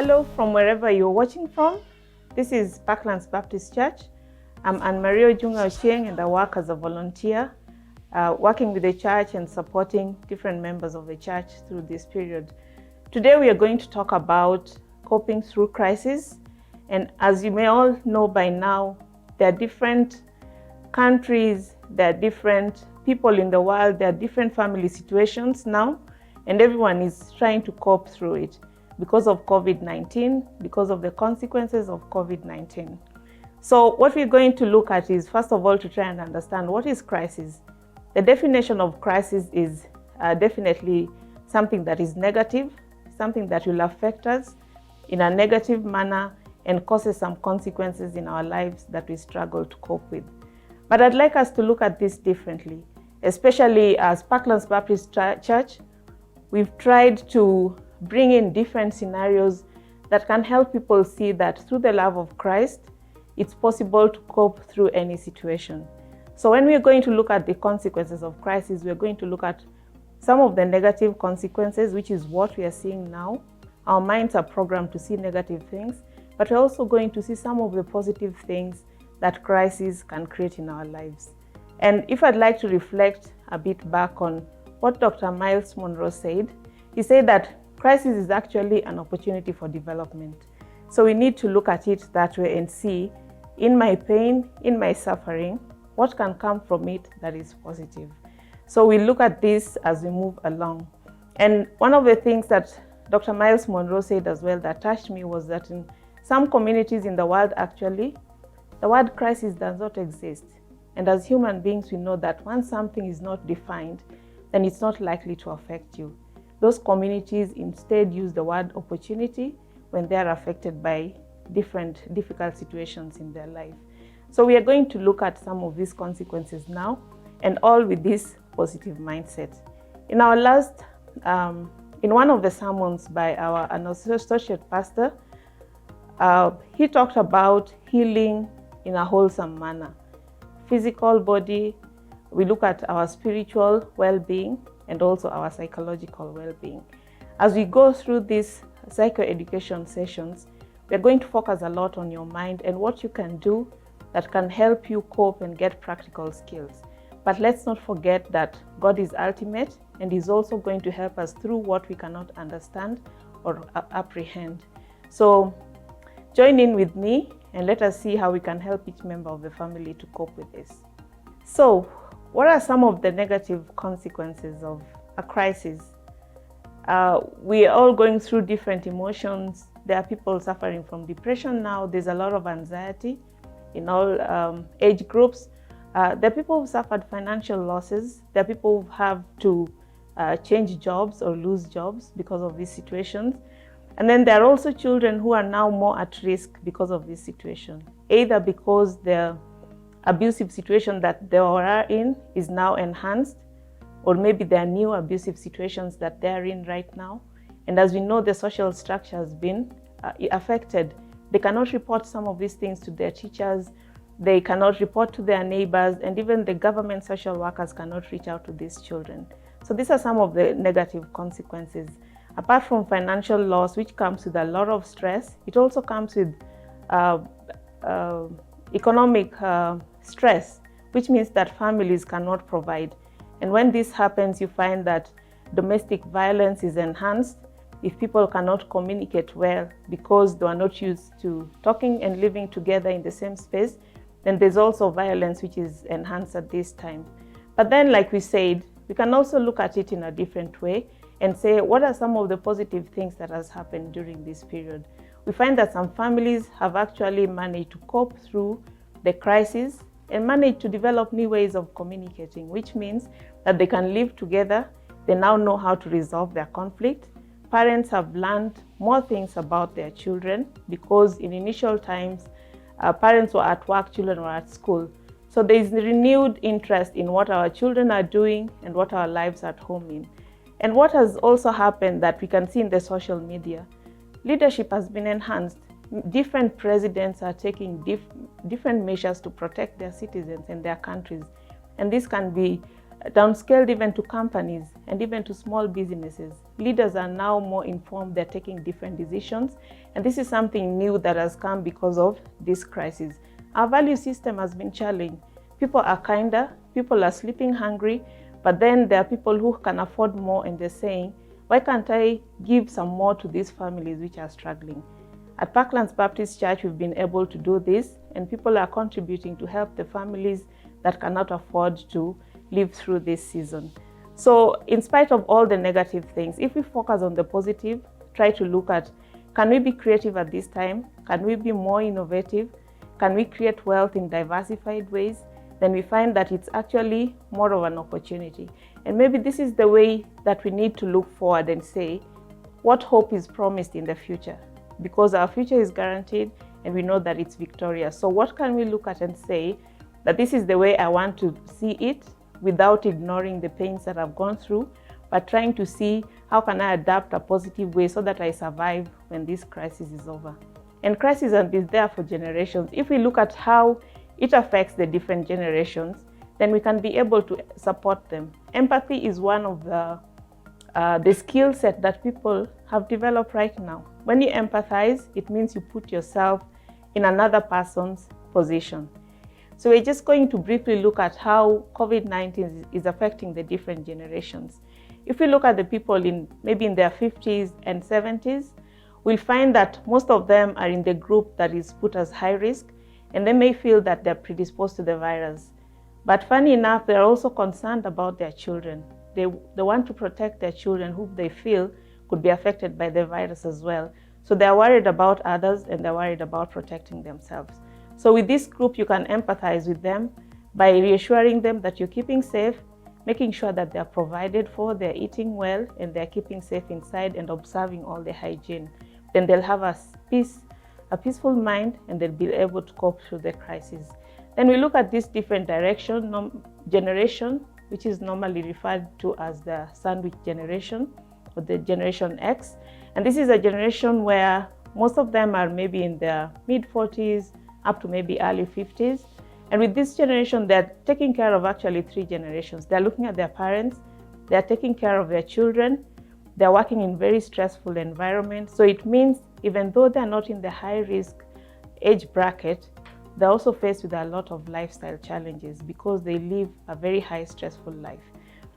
Hello from wherever you're watching from. This is Parklands Baptist Church. I'm Annemarie Ojunga and I work as a volunteer, working with the church and supporting different members of the church through this period. Today we are going to talk about coping through crisis. And as you may all know by now, there are different countries, there are different people in the world, there are different family situations now, and everyone is trying to cope through it because of COVID-19, because of the consequences of COVID-19. So what we're going to look at is, first of all, to try and understand what is crisis. The definition of crisis is definitely something that is negative, something that will affect us in a negative manner and causes some consequences in our lives that we struggle to cope with. But I'd like us to look at this differently, especially as Parklands Baptist Church. We've tried to bring in different scenarios that can help people see that through the love of Christ, it's possible to cope through any situation. So when we're going to look at the consequences of crisis, we're going to look at some of the negative consequences, which is what we are seeing now. Our minds are programmed to see negative things, but we're also going to see some of the positive things that crisis can create in our lives. And if I'd like to reflect a bit back on what Dr. Myles Munroe said, he said that crisis is actually an opportunity for development. So we need to look at it that way and see, in my pain, in my suffering, what can come from it that is positive. So we look at this as we move along. And one of the things that Dr. Myles Munroe said as well that touched me was that in some communities in the world, actually, the word crisis does not exist. And as human beings, we know that once something is not defined, then it's not likely to affect you. Those communities instead use the word opportunity when they are affected by different difficult situations in their life. So we are going to look at some of these consequences now, and all with this positive mindset. In our last, in one of the sermons by our associate pastor, he talked about healing in a wholesome manner. Physical body, we look at our spiritual well-being and also our psychological well-being. As we go through these psychoeducation sessions, we're going to focus a lot on your mind and what you can do that can help you cope and get practical skills. But let's not forget that God is ultimate and He's also going to help us through what we cannot understand or apprehend. So join in with me and let us see how we can help each member of the family to cope with this. So, what are some of the negative consequences of a crisis? We are all going through different emotions. There are people suffering from depression now. There's a lot of anxiety in all age groups. There are people who suffered financial losses. There are people who have to change jobs or lose jobs because of these situations. And then there are also children who are now more at risk because of this situation, either because the abusive situation that they are in is now enhanced, or maybe there are new abusive situations that they are in right now. And as we know, the social structure has been affected. They cannot report some of these things to their teachers, they cannot report to their neighbors, and even the government social workers cannot reach out to these children. So these are some of the negative consequences. Apart from financial loss, which comes with a lot of stress, it also comes with economic stress, which means that families cannot provide. And when this happens, you find that domestic violence is enhanced if people cannot communicate well because they are not used to talking and living together in the same space. Then there's also violence which is enhanced at this time. But then, like we said, we can also look at it in a different way and say, what are some of the positive things that has happened during this period? We find that some families have actually managed to cope through the crisis and managed to develop new ways of communicating, which means that they can live together. They now know how to resolve their conflict. Parents have learned more things about their children because in initial times, parents were at work, children were at school. So there is renewed interest in what our children are doing and what our lives at home in. And what has also happened that we can see in the social media, leadership has been enhanced. Different presidents are taking different measures to protect their citizens and their countries. And this can be downscaled even to companies and even to small businesses. Leaders are now more informed, they're taking different decisions, and this is something new that has come because of this crisis. Our value system has been challenged. People are kinder, people are sleeping hungry, but then there are people who can afford more and they're saying, why can't I give some more to these families which are struggling? At Parklands Baptist Church, we've been able to do this, and people are contributing to help the families that cannot afford to live through this season. So in spite of all the negative things, if we focus on the positive, try to look at, can we be creative at this time? Can we be more innovative? Can we create wealth in diversified ways? Then we find that it's actually more of an opportunity. And maybe this is the way that we need to look forward and say, what hope is promised in the future? Because our future is guaranteed and we know that it's victorious. So what can we look at and say that this is the way I want to see it, without ignoring the pains that I've gone through, but trying to see how can I adapt a positive way so that I survive when this crisis is over. And crisis has been there for generations. If we look at how it affects the different generations, then we can be able to support them. Empathy is one of the skill set that people have developed right now. When you empathize, it means you put yourself in another person's position. So we're just going to briefly look at how COVID-19 is affecting the different generations. If we look at the people maybe in their 50s and 70s, we'll find that most of them are in the group that is put as high risk, and they may feel that they're predisposed to the virus. But funny enough, they're also concerned about their children. They want to protect their children who they feel could be affected by the virus as well. So they're worried about others and they're worried about protecting themselves. So with this group, you can empathize with them by reassuring them that you're keeping safe, making sure that they're provided for, they're eating well, and they're keeping safe inside and observing all the hygiene. Then they'll have a peaceful mind, and they'll be able to cope through the crisis. Then we look at this different generation, which is normally referred to as the sandwich generation or the Generation X. And this is a generation where most of them are maybe in their mid-40s, up to maybe early 50s. And with this generation, they're taking care of actually 3 generations. They're looking at their parents, they're taking care of their children, they're working in very stressful environments. So it means even though they're not in the high risk age bracket, they're also faced with a lot of lifestyle challenges because they live a very high stressful life.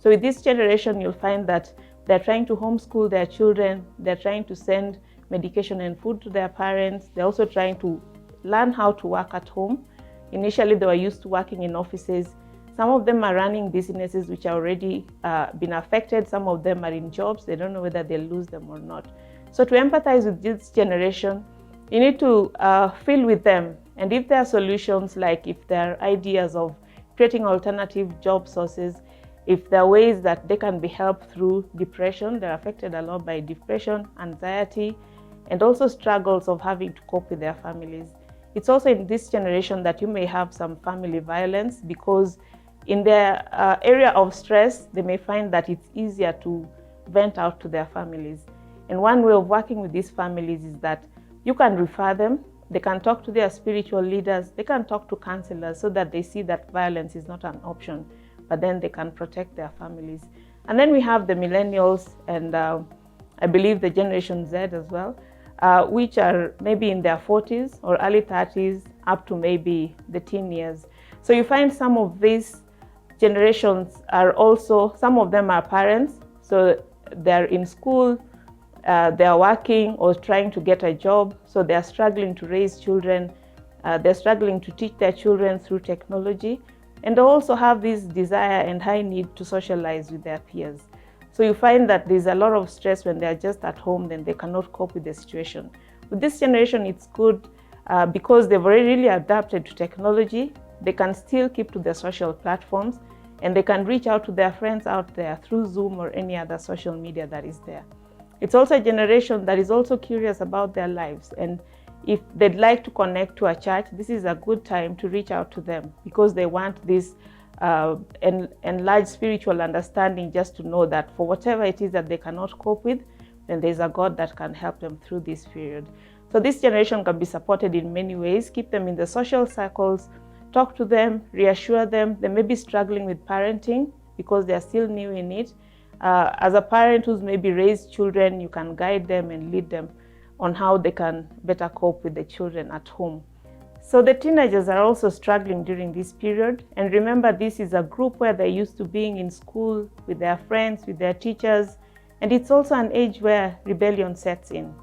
So with this generation, you'll find that they're trying to homeschool their children, they're trying to send medication and food to their parents, they're also trying to learn how to work at home. Initially, they were used to working in offices. Some of them are running businesses which are already been affected. Some of them are in jobs. They don't know whether they'll lose them or not. So to empathize with this generation, you need to feel with them. And if there are solutions, like if there are ideas of creating alternative job sources, if there are ways that they can be helped through depression, they're affected a lot by depression, anxiety, and also struggles of having to cope with their families. It's also in this generation that you may have some family violence because in their area of stress, they may find that it's easier to vent out to their families. And one way of working with these families is that you can refer them, they can talk to their spiritual leaders, they can talk to counselors so that they see that violence is not an option, but then they can protect their families. And then we have the millennials and I believe the Generation Z as well, which are maybe in their 40s or early 30s up to maybe the teen years. So you find some of these generations are also, some of them are parents, so they're in school, they're working or trying to get a job, so they're struggling to raise children, they're struggling to teach their children through technology, and they also have this desire and high need to socialize with their peers. So you find that there's a lot of stress when they're just at home, then they cannot cope with the situation. With this generation, it's good because they've already really adapted to technology. They can still keep to their social platforms and they can reach out to their friends out there through Zoom or any other social media that is there. It's also a generation that is also curious about their lives, and if they'd like to connect to a church, this is a good time to reach out to them because they want this enlarged spiritual understanding, just to know that for whatever it is that they cannot cope with, then there's a God that can help them through this period. So this generation can be supported in many ways. Keep them in the social circles, talk to them, reassure them. They may be struggling with parenting. because they're still new in it. As a parent who's maybe raised children, you can guide them and lead them on how they can better cope with the children at home. So the teenagers are also struggling during this period. And remember, this is a group where they're used to being in school with their friends, with their teachers. And it's also an age where rebellion sets in.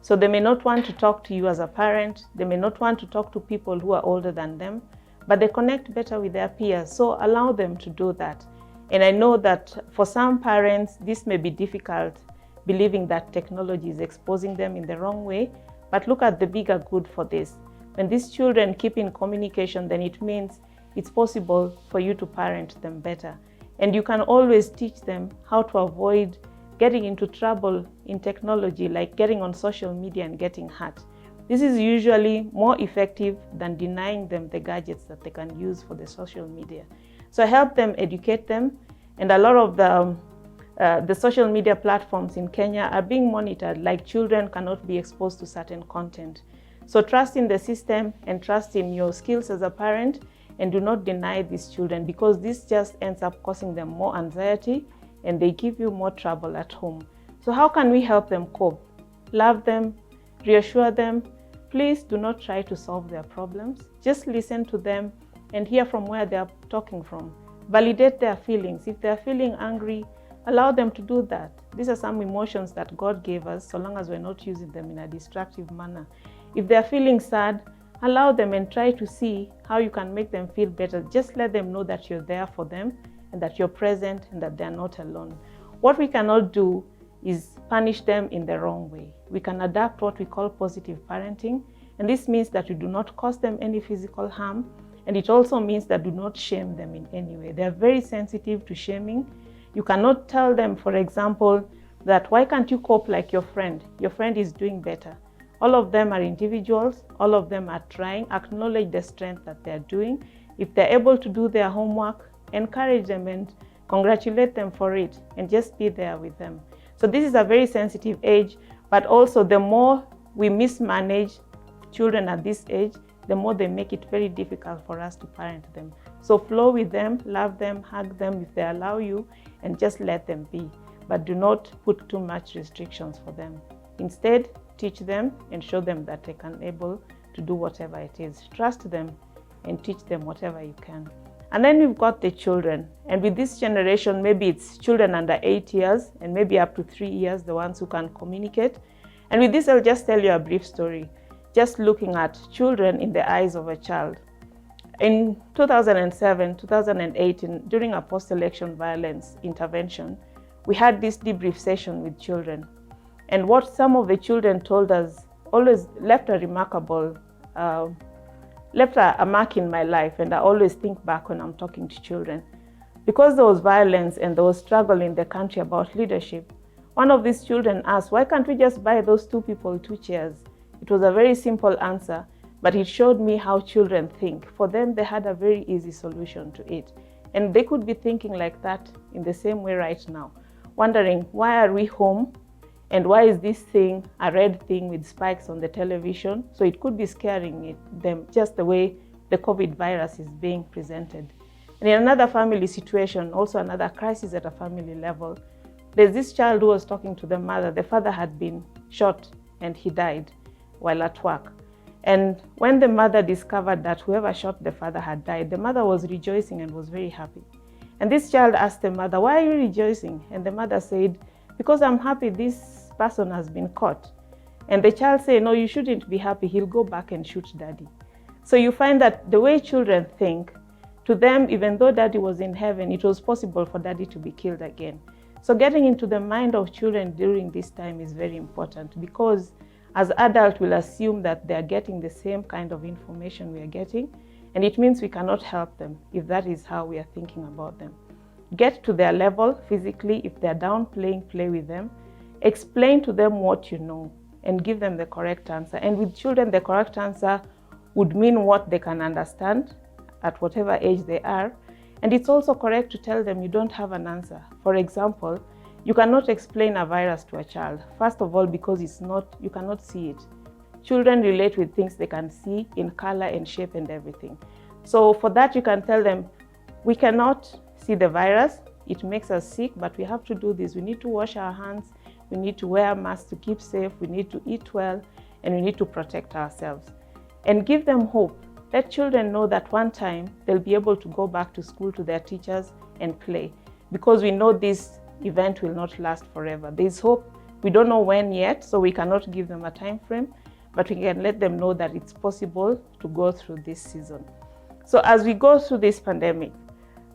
So they may not want to talk to you as a parent. They may not want to talk to people who are older than them, but they connect better with their peers. So allow them to do that. And I know that for some parents, this may be difficult, believing that technology is exposing them in the wrong way. But look at the bigger good for this. When these children keep in communication, then it means it's possible for you to parent them better. And you can always teach them how to avoid getting into trouble in technology, like getting on social media and getting hurt. This is usually more effective than denying them the gadgets that they can use for the social media. So help them, educate them, and a lot of the social media platforms in Kenya are being monitored, like children cannot be exposed to certain content. So trust in the system and trust in your skills as a parent, and do not deny these children, because this just ends up causing them more anxiety and they give you more trouble at home. So how can we help them cope? Love them, reassure them. Please do not try to solve their problems. Just listen to them and hear from where they are talking from. Validate their feelings. If they're feeling angry, allow them to do that. These are some emotions that God gave us, so long as we're not using them in a destructive manner. If they're feeling sad, allow them and try to see how you can make them feel better. Just let them know that you're there for them and that you're present and that they're not alone. What we cannot do is punish them in the wrong way. We can adapt what we call positive parenting, and this means that you do not cause them any physical harm, and it also means that do not shame them in any way. They're very sensitive to shaming. You cannot tell them, for example, that why can't you cope like your friend? Your friend is doing better. All of them are individuals. All of them are trying. Acknowledge the strength that they're doing. If they're able to do their homework, encourage them and congratulate them for it, and just be there with them. So this is a very sensitive age, but also the more we mismanage children at this age, the more they make it very difficult for us to parent them. So flow with them, love them, hug them if they allow you, and just let them be. But do not put too much restrictions for them. Instead, teach them and show them that they can able to do whatever it is. Trust them and teach them whatever you can. And then we've got the children. And with this generation, maybe it's children under 8 years and maybe up to 3 years, the ones who can communicate. And with this, I'll just tell you a brief story. Just looking at children in the eyes of a child. In 2007, 2018, during a post-election violence intervention, we had this debrief session with children. And what some of the children told us always left a remarkable, left a mark in my life, and I always think back when I'm talking to children. Because there was violence and there was struggle in the country about leadership, one of these children asked, why can't we just buy those 2 people 2 chairs? It was a very simple answer, but it showed me how children think. For them, they had a very easy solution to it. And they could be thinking like that in the same way right now, wondering, why are we home? And why is this thing a red thing with spikes on the television? So it could be scaring them just the way the COVID virus is being presented. And in another family situation, also another crisis at a family level, there's this child who was talking to the mother. The father had been shot and he died while at work. And when the mother discovered that whoever shot the father had died, the mother was rejoicing and was very happy. And this child asked the mother, why are you rejoicing? And the mother said, because I'm happy this person has been caught. And the child said, no, you shouldn't be happy. He'll go back and shoot daddy. So you find that the way children think, to them, even though daddy was in heaven, it was possible for daddy to be killed again. So getting into the mind of children during this time is very important, because as adults, we'll assume that they're getting the same kind of information we are getting, and it means we cannot help them if that is how we are thinking about them. Get to their level physically. If they're down playing, play with them. Explain to them what you know and give them the correct answer. And with children, the correct answer would mean what they can understand at whatever age they are. And it's also correct to tell them you don't have an answer. For example, you cannot explain a virus to a child. First of all, because you cannot see it. Children relate with things they can see in color and shape and everything. So for that, you can tell them, we cannot see the virus, It makes us sick, but we have to do this. We need to wash our hands. We need to wear masks to keep safe. We need to eat well, and we need to protect ourselves. And give them hope. Let children know that one time they'll be able to go back to school to their teachers and play, because we know this event will not last forever. There's hope. We don't know when yet, so we cannot give them a time frame, but we can let them know that it's possible to go through this season. So as we go through this pandemic,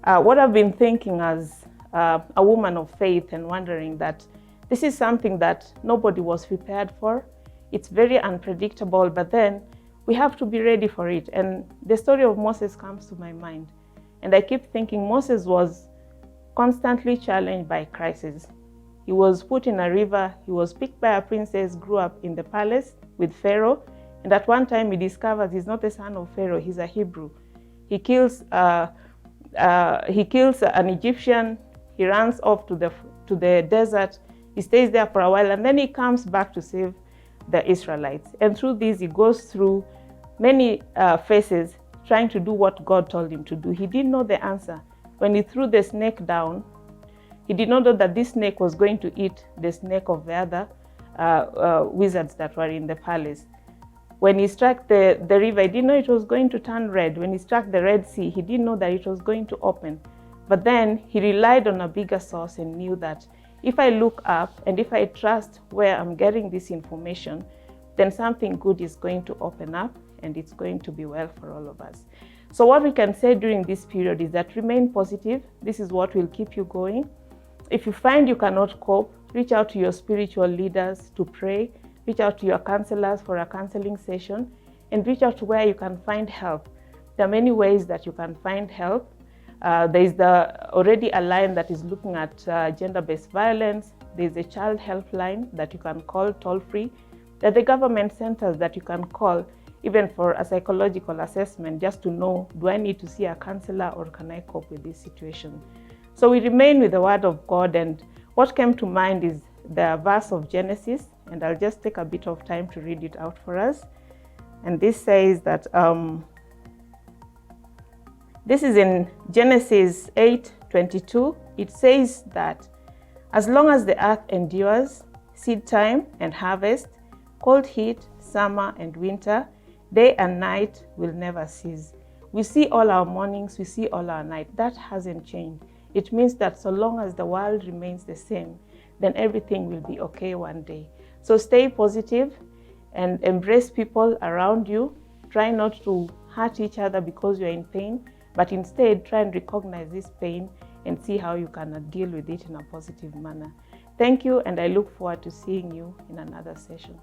what I've been thinking as a woman of faith and wondering that this is something that nobody was prepared for. It's very unpredictable, but then we have to be ready for it. And the story of Moses comes to my mind. And I keep thinking Moses was constantly challenged by crisis. He was put in a river, he was picked by a princess, grew up in the palace with Pharaoh. And at one time he discovers he's not the son of Pharaoh, he's a Hebrew. He kills an Egyptian, he runs off to the desert, he stays there for a while, and then he comes back to save the Israelites. And through this, he goes through many phases trying to do what God told him to do. He didn't know the answer. When he threw the snake down, he did not know that this snake was going to eat the snake of the other wizards that were in the palace. When he struck the river, he didn't know it was going to turn red. When he struck the Red Sea, he didn't know that it was going to open. But then he relied on a bigger source and knew that if I look up and if I trust where I'm getting this information, then something good is going to open up and it's going to be well for all of us. So what we can say during this period is that remain positive. This is what will keep you going. If you find you cannot cope, reach out to your spiritual leaders to pray, reach out to your counselors for a counseling session, and reach out to where you can find help. There are many ways that you can find help. There is already a line that is looking at gender-based violence. There's a child helpline that you can call toll-free. There are the government centers that you can call even for a psychological assessment, just to know, do I need to see a counselor or can I cope with this situation? So we remain with the Word of God, and what came to mind is the verse of Genesis, and I'll just take a bit of time to read it out for us. And this says that, this is in Genesis 8:22. It says that as long as the earth endures, seed time and harvest, cold heat, summer and winter, day and night will never cease. We see all our mornings, we see all our night. That hasn't changed. It means that so long as the world remains the same, then everything will be okay one day. So stay positive and embrace people around you. Try not to hurt each other because you're in pain, but instead try and recognize this pain and see how you can deal with it in a positive manner. Thank you, and I look forward to seeing you in another session.